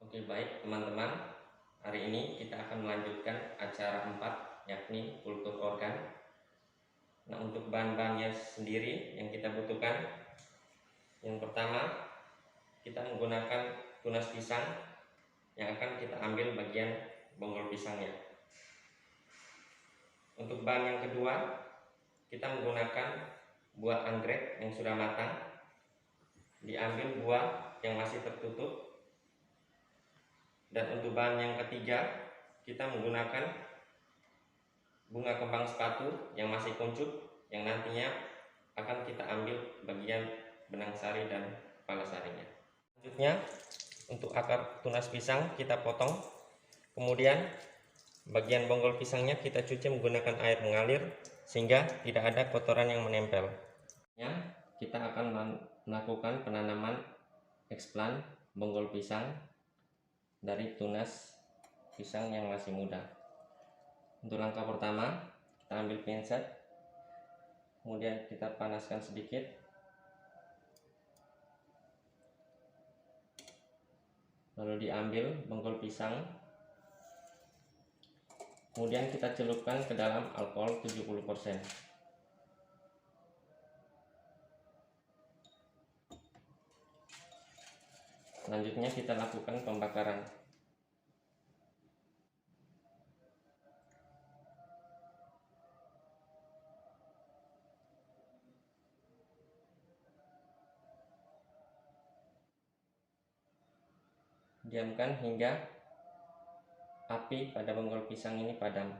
Oke, baik teman-teman. Hari ini kita akan melanjutkan acara 4, yakni kultur organ. Nah, untuk bahan-bahannya sendiri yang kita butuhkan, yang pertama kita menggunakan tunas pisang yang akan kita ambil bagian bonggol pisangnya. Untuk bahan yang kedua, kita menggunakan buah anggrek yang sudah matang. Diambil buah yang masih tertutup. Dan untuk bahan yang ketiga, kita menggunakan bunga kembang sepatu yang masih kuncup, yang nantinya akan kita ambil bagian benang sari dan kepala sarinya. Selanjutnya, untuk akar tunas pisang kita potong, kemudian bagian bonggol pisangnya kita cuci menggunakan air mengalir sehingga tidak ada kotoran yang menempel. Kita akan melakukan penanaman eksplan bonggol pisang dari tunas pisang yang masih muda. Untuk langkah pertama, kita ambil pinset, kemudian kita panaskan sedikit, lalu diambil bonggol pisang, kemudian kita celupkan ke dalam alkohol 70%. Selanjutnya kita lakukan pembakaran. Diamkan hingga api pada bonggol pisang ini padam.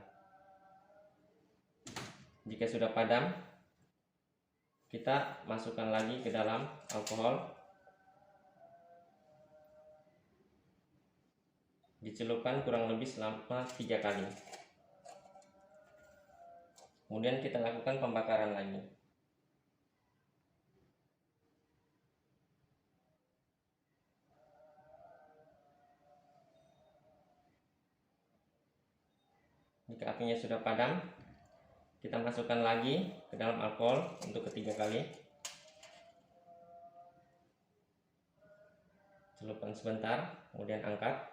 Jika sudah padam, kita masukkan lagi ke dalam alkohol, dicelupkan kurang lebih selama 3 kali. Kemudian kita lakukan pembakaran lagi. Jika apinya sudah padam, kita masukkan lagi ke dalam alkohol untuk ketiga kali. Celupkan sebentar, kemudian angkat.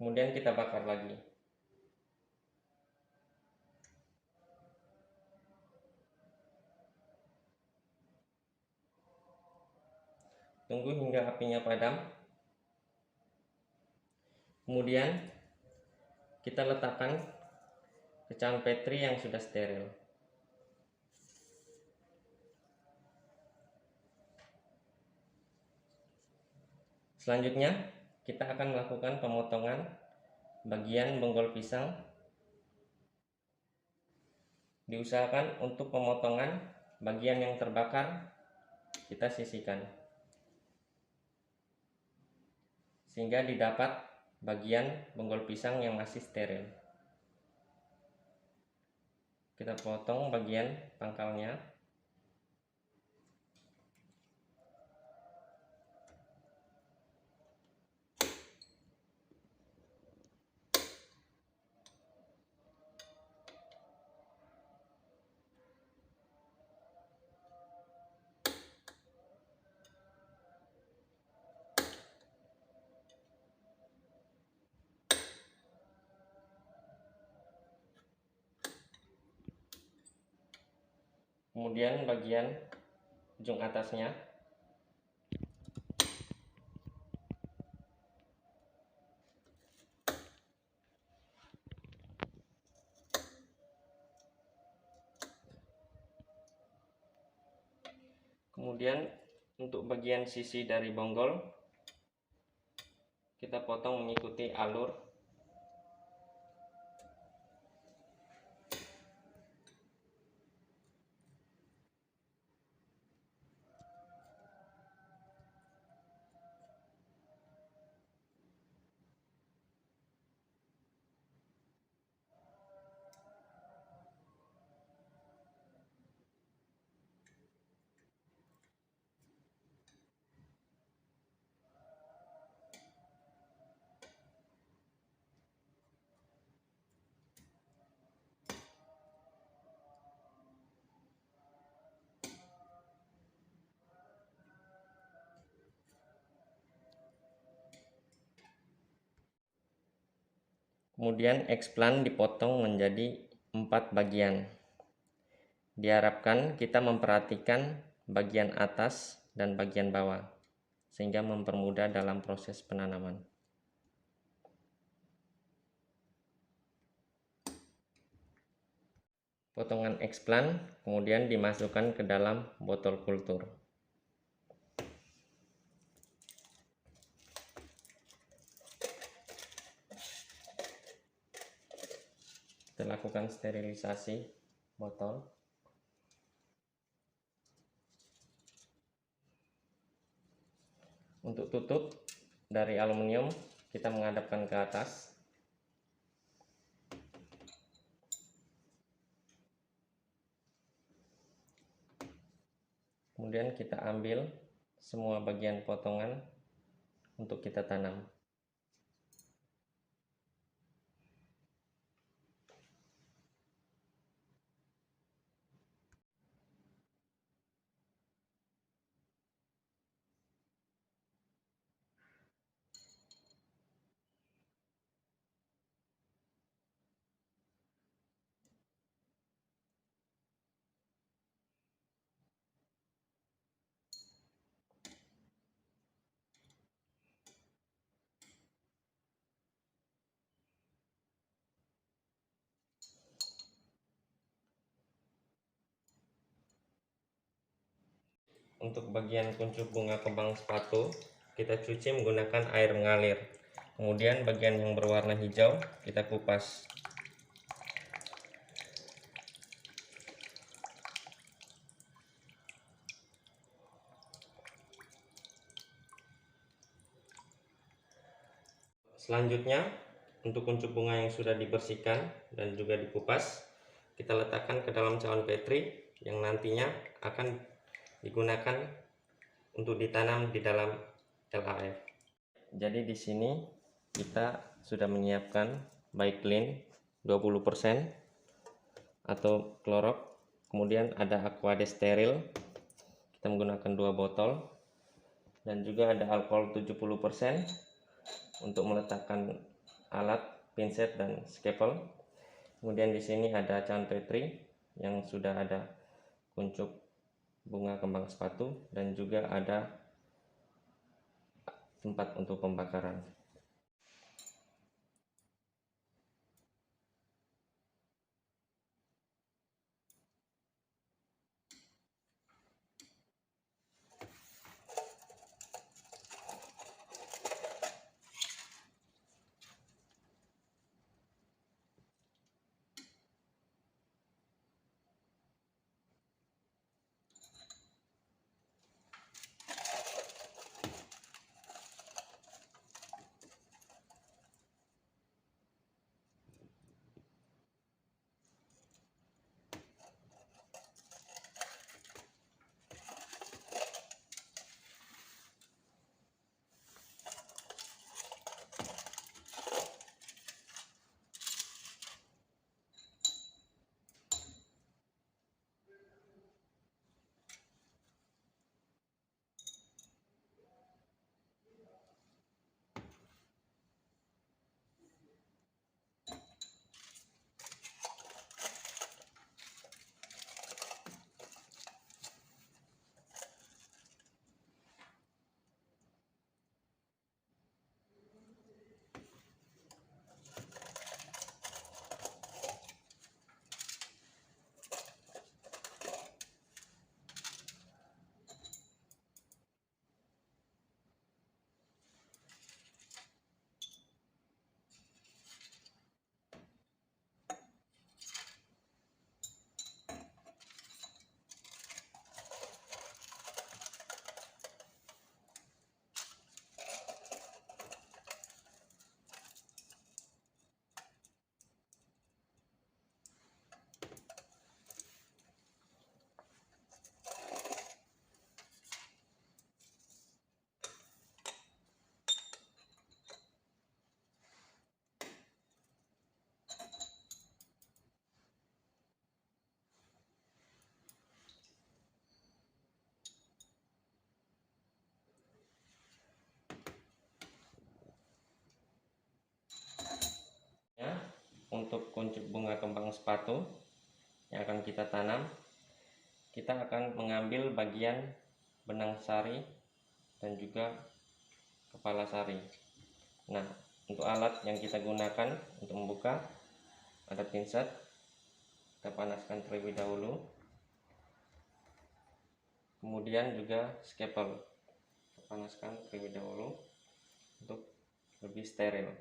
Kemudian kita bakar lagi. Tunggu hingga apinya padam. Kemudian kita letakkan pecahan Petri yang sudah steril. Selanjutnya kita akan melakukan pemotongan bagian bonggol pisang. Diusahakan untuk pemotongan bagian yang terbakar kita sisihkan, sehingga didapat bagian bonggol pisang yang masih steril. Kita potong bagian pangkalnya. Kemudian bagian ujung atasnya kemudian untuk bagian sisi dari bonggol kita potong mengikuti alur. Kemudian explant dipotong menjadi 4 bagian. Diharapkan kita memperhatikan bagian atas dan bagian bawah, sehingga mempermudah dalam proses penanaman. Potongan explant kemudian dimasukkan ke dalam botol kultur. Kita lakukan sterilisasi botol. Untuk tutup dari aluminium, kita menghadapkan ke atas. Kemudian kita ambil semua bagian potongan untuk kita tanam. Untuk bagian kuncup bunga kembang sepatu, kita cuci menggunakan air mengalir. Kemudian bagian yang berwarna hijau kita kupas. Selanjutnya, untuk kuncup bunga yang sudah dibersihkan dan juga dikupas, kita letakkan ke dalam cawan petri yang nantinya akan digunakan untuk ditanam di dalam LAF. Jadi di sini kita sudah menyiapkan Baiklin 20% atau klorok, kemudian ada Aquade steril, kita menggunakan 2 botol, dan juga ada alkohol 70% untuk meletakkan alat, pinset dan scalpel. Kemudian di sini ada cawan petri yang sudah ada kuncup bunga kembang sepatu dan juga ada tempat untuk pembakaran. untuk kuncup bunga kembang sepatu yang akan kita tanam, kita akan mengambil bagian benang sari dan juga kepala sari. Nah, untuk alat yang kita gunakan untuk membuka ada pinset. Kita panaskan terlebih dahulu. Kemudian juga scalpel. Kita panaskan terlebih dahulu untuk lebih steril.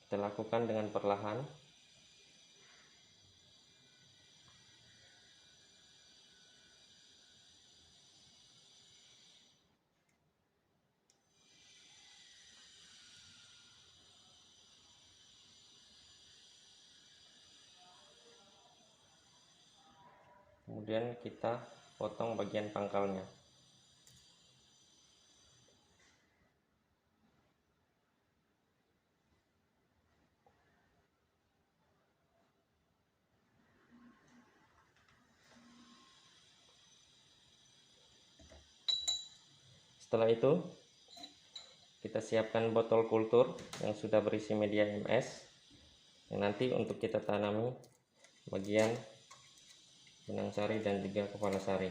Kita lakukan dengan perlahan. Kemudian kita potong bagian pangkalnya. Setelah itu kita siapkan botol kultur yang sudah berisi media MS yang nanti untuk kita tanami bagian benang sari dan juga kepala sari.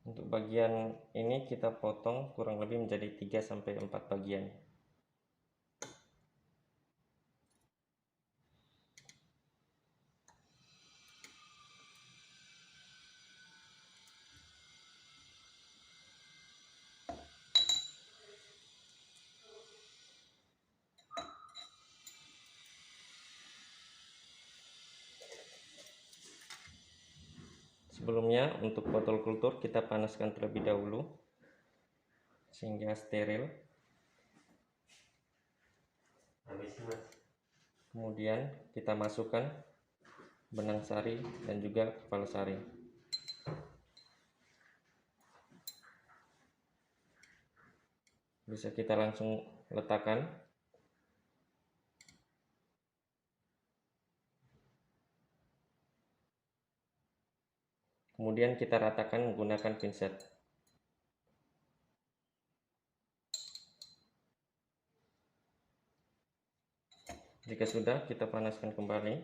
Untuk bagian ini kita potong kurang lebih menjadi 3-4 bagian. Sebelumnya untuk botol kultur kita panaskan terlebih dahulu sehingga steril. Kemudian kita masukkan benang sari dan juga kepala sari. Bisa kita langsung letakkan. Kemudian kita ratakan menggunakan pinset. Jika sudah, kita panaskan kembali.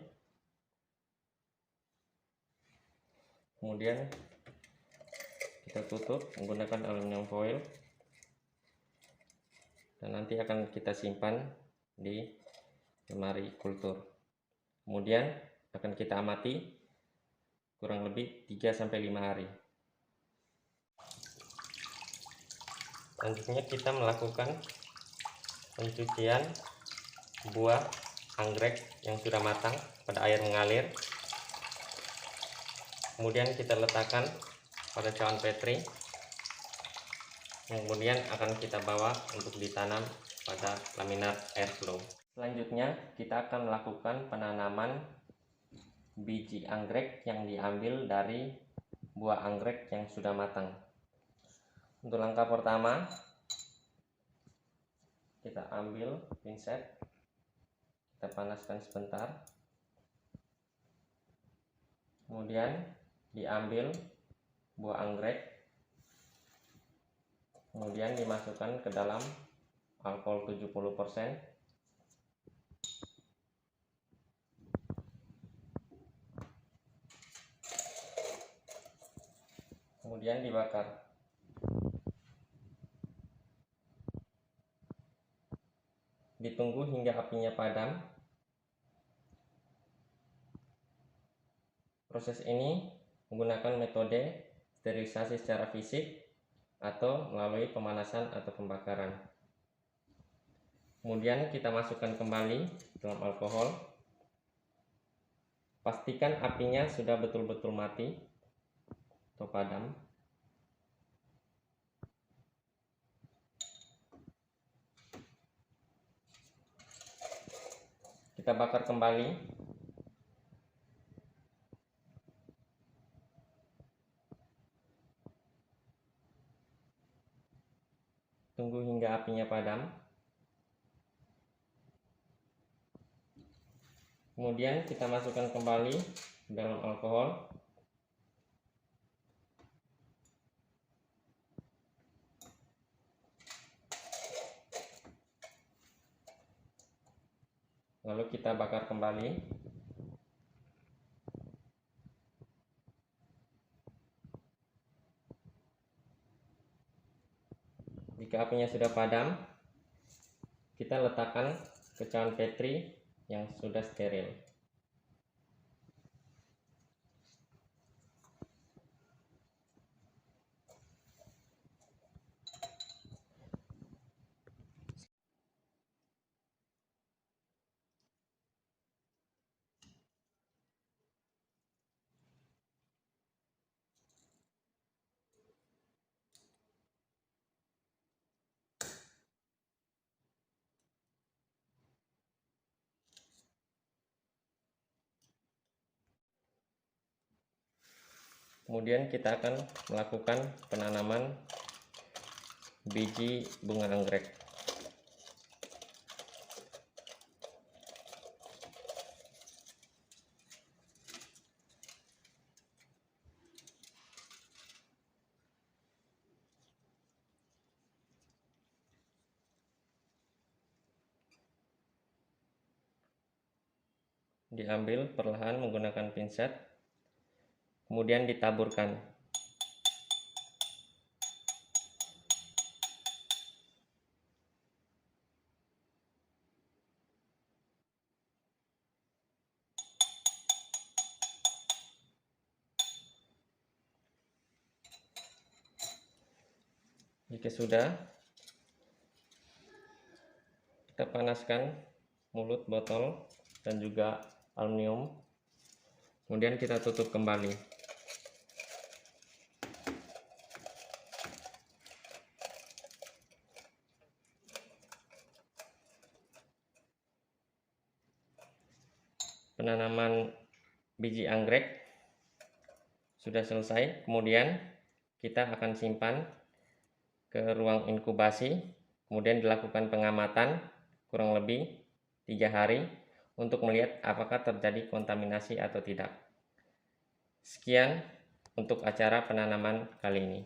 Kemudian kita tutup menggunakan aluminium foil. Dan nanti akan kita simpan di lemari kultur. Kemudian akan kita amati kurang lebih 3-5 hari. Selanjutnya kita melakukan pencucian buah anggrek yang sudah matang pada air mengalir. Kemudian kita letakkan pada cawan petri. Kemudian akan kita bawa untuk ditanam pada laminar airflow. Selanjutnya kita akan melakukan penanaman biji anggrek yang diambil dari buah anggrek yang sudah matang. Untuk langkah pertama, kita ambil pinset, kita panaskan sebentar, kemudian diambil buah anggrek, kemudian dimasukkan ke dalam alkohol 70%. Kemudian dibakar. Ditunggu hingga apinya padam. Proses ini menggunakan metode sterilisasi secara fisik atau melalui pemanasan atau pembakaran. Kemudian kita masukkan kembali dalam alkohol. Pastikan apinya sudah betul-betul mati atau padam. Kita bakar kembali. tunggu hingga apinya padam. Kemudian kita masukkan kembali dalam alkohol. Lalu kita bakar kembali. Jika apinya sudah padam, kita letakkan ke cawan Petri yang sudah steril. Kemudian kita akan melakukan penanaman biji bunga anggrek. Diambil perlahan menggunakan pinset, kemudian ditaburkan. Jika sudah, kita panaskan mulut botol dan juga aluminium, kemudian kita tutup kembali. Penanaman biji anggrek sudah selesai. Kemudian kita akan simpan ke ruang inkubasi, kemudian dilakukan pengamatan kurang lebih 3 hari untuk melihat apakah terjadi kontaminasi atau tidak. Sekian untuk acara penanaman kali ini.